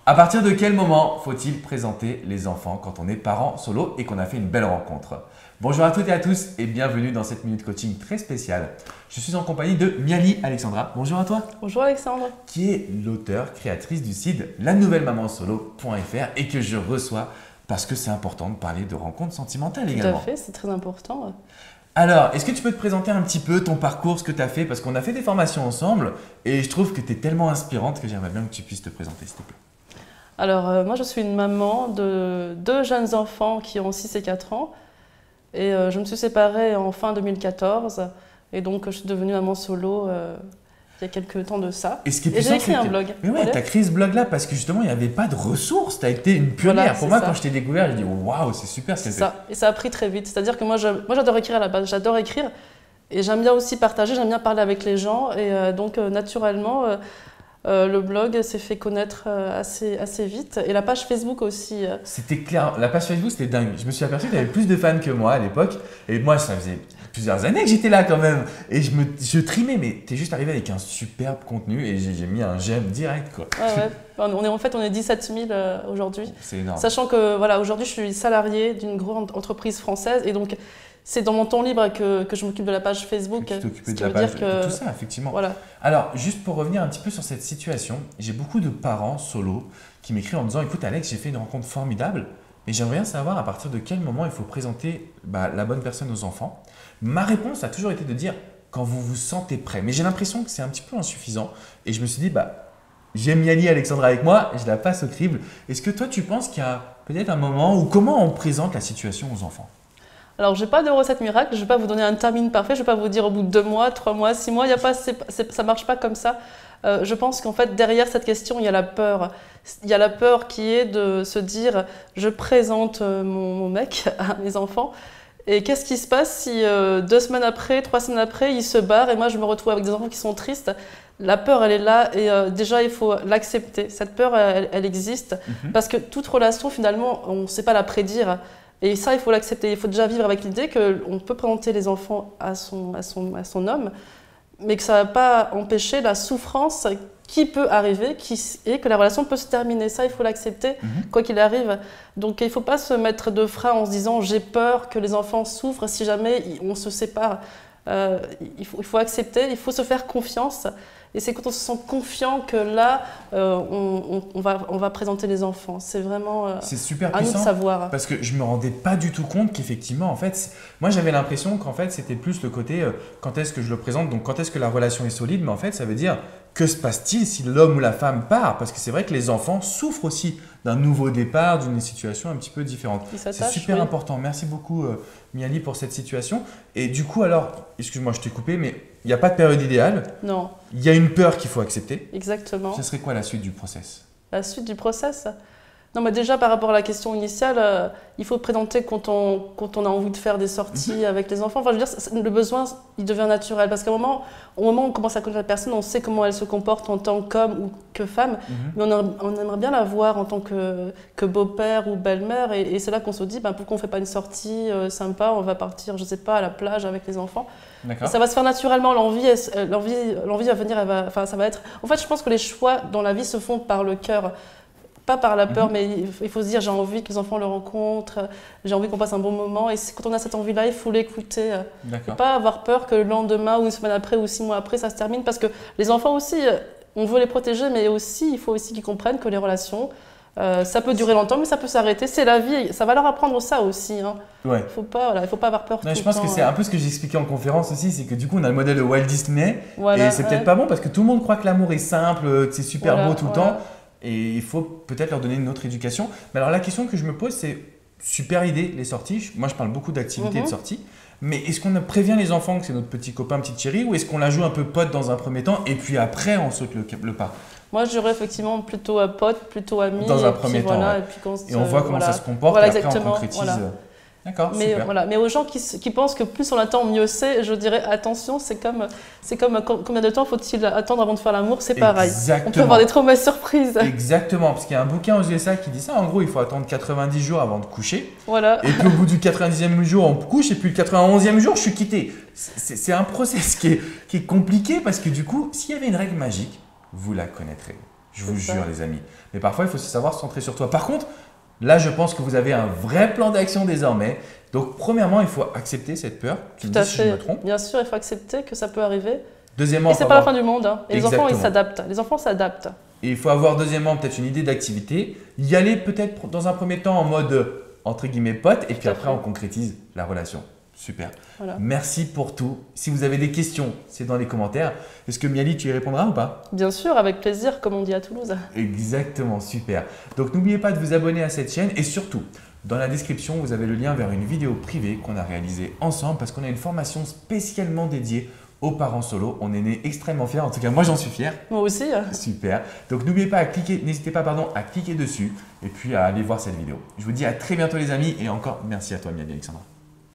À partir de quel moment faut-il présenter les enfants quand on est parent solo et qu'on a fait une belle rencontre? Bonjour à toutes et à tous et bienvenue dans cette minute coaching très spéciale. Je suis en compagnie de Miali Alexandra. Bonjour à toi. Bonjour Alexandre. Qui est l'auteur, créatrice du site lanouvellemamansolo.fr et que je reçois parce que c'est important de parler de rencontres sentimentales également. Tout à fait, c'est très important. Alors, est-ce que tu peux te présenter un petit peu ton parcours, ce que tu as fait? Parce qu'on a fait des formations ensemble et je trouve que tu es tellement inspirante que j'aimerais bien que tu puisses te présenter, s'il te plaît. Alors, moi, je suis une maman de deux jeunes enfants qui ont 6 et 4 ans. Et je me suis séparée en fin 2014. Et donc, je suis devenue maman solo il y a quelques temps de ça. Et j'ai écrit un blog. Mais ouais, tu as créé ce blog-là parce que justement, il n'y avait pas de ressources. Tu as été une pionnière. Voilà, pour moi, ça. quand je t'ai découvert, je dis waouh, c'est super ce qu'elle fait. Et ça a pris très vite. C'est-à-dire que moi, j'adore écrire à la base. J'adore écrire. Et j'aime bien aussi partager, j'aime bien parler avec les gens. Et donc, naturellement, le blog s'est fait connaître assez vite. Et la page Facebook aussi. C'était clair. La page Facebook, c'était dingue. Je me suis aperçu que tu avais plus de fans que moi à l'époque. Et moi, ça faisait plusieurs années que j'étais là quand même. Et je trimais, mais tu es juste arrivé avec un superbe contenu et j'ai mis un j'aime direct, quoi. Ouais. On est 17 000 aujourd'hui. C'est énorme. Sachant que voilà, aujourd'hui, je suis salariée d'une grande entreprise française. Et donc, c'est dans mon temps libre que je m'occupe de la page Facebook. Tu t'occupes de la page, de tout ça, effectivement. Voilà. Alors, juste pour revenir un petit peu sur cette situation, j'ai beaucoup de parents solo qui m'écrivent en disant « Écoute Alex, j'ai fait une rencontre formidable, mais j'aimerais bien savoir à partir de quel moment il faut présenter la bonne personne aux enfants. » Ma réponse a toujours été de dire « Quand vous vous sentez prêt ». Mais j'ai l'impression que c'est un petit peu insuffisant. Et je me suis dit « J'ai Miali Alexandra avec moi, je la passe au crible. » Est-ce que toi, tu penses qu'il y a peut-être un moment où comment on présente la situation aux enfants? Alors, je n'ai pas de recette miracle, je ne vais pas vous donner un timing parfait, je ne vais pas vous dire au bout de 2 mois, 3 mois, 6 mois, ça ne marche pas comme ça. Je pense qu'en fait, derrière cette question, il y a la peur. Il y a la peur qui est de se dire « je présente mon mec à mes enfants ». Et qu'est-ce qui se passe si 2 semaines après, 3 semaines après, il se barre et moi, je me retrouve avec des enfants qui sont tristes? La peur, elle est là et déjà, il faut l'accepter. Cette peur, elle existe parce que toute relation, finalement, on ne sait pas la prédire. Et ça, il faut l'accepter. Il faut déjà vivre avec l'idée qu'on peut présenter les enfants à son homme, mais que ça ne va pas empêcher la souffrance qui peut arriver et que la relation peut se terminer. Ça, il faut l'accepter, quoi qu'il arrive. Donc, il ne faut pas se mettre de frein en se disant « j'ai peur que les enfants souffrent si jamais on se sépare ». Il faut accepter, il faut se faire confiance. Et c'est quand on se sent confiant que là, on va présenter les enfants. C'est vraiment c'est super à nous de puissant savoir. Parce que je ne me rendais pas du tout compte qu'effectivement, en fait, moi j'avais l'impression qu'en fait c'était plus le côté quand est-ce que je le présente, donc quand est-ce que la relation est solide, mais en fait ça veut dire que se passe-t-il si l'homme ou la femme part? Parce que c'est vrai que les enfants souffrent aussi d'un nouveau départ, d'une situation un petit peu différente. C'est super important. Merci beaucoup Miali pour cette situation. Et du coup alors, excuse-moi je t'ai coupé, mais il n'y a pas de période idéale. Non. Il y a une peur qu'il faut accepter. Exactement. Ce serait quoi la suite du process? La suite du process? Non, mais déjà par rapport à la question initiale, il faut présenter quand on a envie de faire des sorties avec les enfants. Enfin, je veux dire, le besoin, il devient naturel. Parce qu'au moment où on commence à connaître la personne, on sait comment elle se comporte en tant qu'homme ou que femme. Mais on aimerait bien la voir en tant que beau-père ou belle-mère. Et c'est là qu'on se dit, pourquoi on ne fait pas une sortie sympa? On va partir, je ne sais pas, à la plage avec les enfants. Ça va se faire naturellement. L'envie va venir, ça va être… En fait, je pense que les choix dans la vie se font par le cœur. Pas par la peur, mais il faut se dire j'ai envie que les enfants le rencontrent, j'ai envie qu'on passe un bon moment. Et quand on a cette envie-là, il faut l'écouter. Et pas avoir peur que le lendemain ou une semaine après ou 6 mois après, ça se termine. Parce que les enfants aussi, on veut les protéger, mais aussi il faut aussi qu'ils comprennent que les relations, ça peut durer longtemps, mais ça peut s'arrêter. C'est la vie, ça va leur apprendre ça aussi. Il ne faut pas avoir peur. Je pense que c'est un peu ce que j'expliquais en conférence aussi, c'est que du coup on a le modèle de Walt Disney et c'est peut-être pas bon parce que tout le monde croit que l'amour est simple, que c'est super beau tout le temps. Et il faut peut-être leur donner une autre éducation. Mais alors la question que je me pose, c'est super idée les sorties. Moi je parle beaucoup d'activités de sortie. Mais est-ce qu'on prévient les enfants que c'est notre petit copain, petite chérie, ou est-ce qu'on la joue un peu pote dans un premier temps et puis après on saute le pas? Moi je dirais effectivement plutôt pote, plutôt ami. Dans un premier temps. Et on voit comment ça se comporte et après on concrétise. D'accord, super. Mais aux gens qui pensent que plus on attend, mieux c'est, je dirais attention, c'est comme combien de temps faut-il attendre avant de faire l'amour, c'est pareil. On peut avoir des trop mauvaises surprises. Exactement, parce qu'il y a un bouquin aux USA qui dit ça. En gros, il faut attendre 90 jours avant de coucher. Voilà. Et puis au bout du 90e jour, on couche et puis le 91e jour, je suis quitté. C'est un process qui est compliqué parce que du coup, s'il y avait une règle magique, vous la connaîtrez. Je vous C'est ça. jure, les amis. Mais parfois, il faut savoir se centrer sur toi. Par contre, là, je pense que vous avez un vrai plan d'action désormais. Donc, premièrement, il faut accepter cette peur. Tu me Tout à dis si je fait. me trompe. Bien sûr, il faut accepter que ça peut arriver. Deuxièmement, Et c'est faut pas la avoir- fin du monde. Hein. Et les enfants, ils Exactement. s'adaptent. Les enfants s'adaptent. Et il faut avoir deuxièmement peut-être une idée d'activité. Y aller peut-être dans un premier temps en mode entre guillemets pote. Et puis à après, fait. on concrétise la relation. Super. Voilà. Merci pour tout. Si vous avez des questions, c'est dans les commentaires. Est-ce que Miali, tu y répondras ou pas? Bien sûr, avec plaisir, comme on dit à Toulouse. Exactement, super. Donc n'oubliez pas de vous abonner à cette chaîne et surtout, dans la description, vous avez le lien vers une vidéo privée qu'on a réalisée ensemble parce qu'on a une formation spécialement dédiée aux parents solo. On est né extrêmement fiers, en tout cas moi j'en suis fier. Moi aussi. Super. Donc n'oubliez pas à cliquer, n'hésitez pas à cliquer dessus et puis à aller voir cette vidéo. Je vous dis à très bientôt les amis et encore merci à toi Miali Alexandra.